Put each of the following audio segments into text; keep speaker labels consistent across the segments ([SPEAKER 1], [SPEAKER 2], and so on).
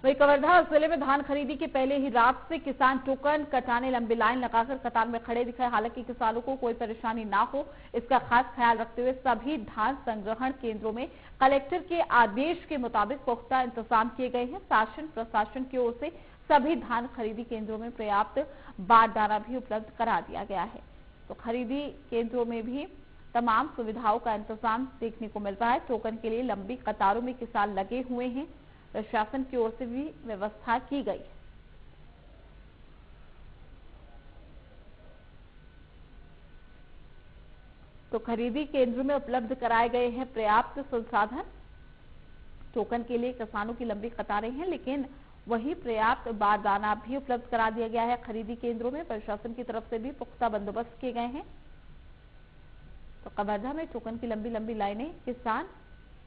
[SPEAKER 1] वहीं कवर्धा जिले में धान खरीदी के पहले ही रात से किसान टोकन कटाने लंबी लाइन लगाकर कतार में खड़े दिखाए। हालांकि किसानों को कोई परेशानी ना हो इसका खास ख्याल रखते हुए सभी धान संग्रहण केंद्रों में कलेक्टर के आदेश के मुताबिक पुख्ता इंतजाम किए गए हैं। शासन प्रशासन की ओर से सभी धान खरीदी केंद्रों में पर्याप्त बारदाना भी उपलब्ध करा दिया गया है। तो खरीदी केंद्रों में भी तमाम सुविधाओं का इंतजाम देखने को मिल रहा है। टोकन के लिए लंबी कतारों में किसान लगे हुए हैं। प्रशासन की ओर से भी व्यवस्था की गई है। तो खरीदी केंद्र में उपलब्ध कराए गए हैं पर्याप्त संसाधन। टोकन के लिए किसानों की लंबी कतारें हैं, लेकिन वही पर्याप्त बारदाना भी उपलब्ध करा दिया गया है। खरीदी केंद्रों में प्रशासन की तरफ से भी पुख्ता बंदोबस्त किए गए हैं। तो कवर्धा में टोकन की लंबी लंबी लाइनें, किसान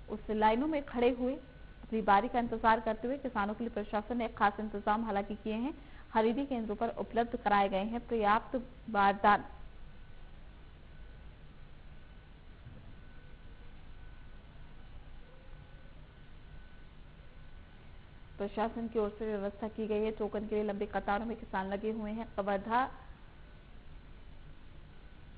[SPEAKER 1] उस लाइनों में खड़े हुए अपनी बारी का इंतजार करते हुए। किसानों के लिए प्रशासन ने खास इंतजाम हालांकि किए हैं। खरीदी केंद्रों पर उपलब्ध कराए गए हैं पर्याप्त बारदाना। प्रशासन की ओर से व्यवस्था की गई है। टोकन के लिए लंबी कतारों में किसान लगे हुए हैं। कवर्धा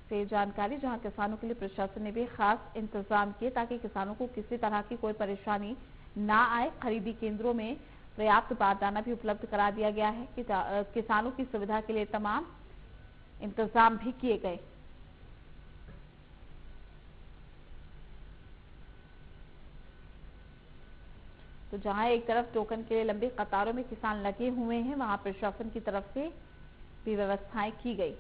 [SPEAKER 1] से जानकारी, जहां किसानों के लिए प्रशासन ने भी खास इंतजाम किए ताकि किसानों को किसी तरह की कोई परेशानी ना आए। खरीदी केंद्रों में पर्याप्त बारदाना भी उपलब्ध करा दिया गया है कि किसानों की सुविधा के लिए तमाम इंतजाम भी किए गए। तो जहां एक तरफ टोकन के लिए लंबी कतारों में किसान लगे हुए हैं, वहां प्रशासन की तरफ से भी व्यवस्थाएं की गई।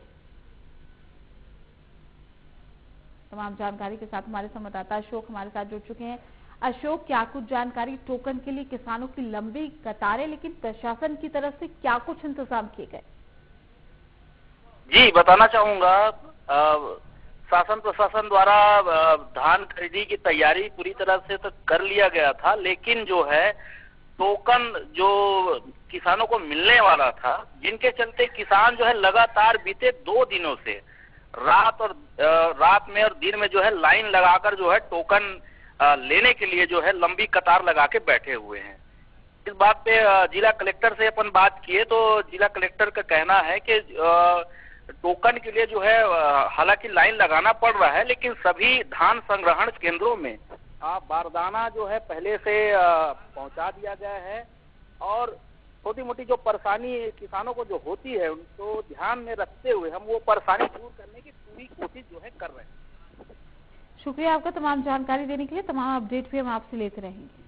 [SPEAKER 1] तमाम जानकारी के साथ हमारे संवाददाता अशोक हमारे साथ जुड़ चुके हैं। अशोक, क्या कुछ जानकारी? टोकन के लिए किसानों की लंबी कतारें, लेकिन प्रशासन की तरफ से क्या कुछ इंतजाम किए गए?
[SPEAKER 2] जी, बताना चाहूंगा, शासन प्रशासन द्वारा धान खरीदी की तैयारी पूरी तरह से तो कर लिया गया था, लेकिन जो है टोकन जो किसानों को मिलने वाला था, जिनके चलते किसान जो है लगातार बीते 2 दिनों से रात में और दिन में जो है लाइन लगाकर जो है टोकन लेने के लिए जो है लंबी कतार लगा के बैठे हुए हैं। इस बात पे जिला कलेक्टर से अपन बात किए तो जिला कलेक्टर का कहना है कि टोकन के लिए जो है हालांकि लाइन लगाना पड़ रहा है, लेकिन सभी धान संग्रहण केंद्रों में बारदाना जो है पहले से पहुंचा दिया गया है। और छोटी मोटी जो परेशानी किसानों को जो होती है उनको ध्यान में रखते हुए हम वो परेशानी दूर करने की पूरी कोशिश जो है कर रहे हैं।
[SPEAKER 1] शुक्रिया आपका तमाम जानकारी देने के लिए। तमाम अपडेट भी हम आपसे लेते रहेंगे।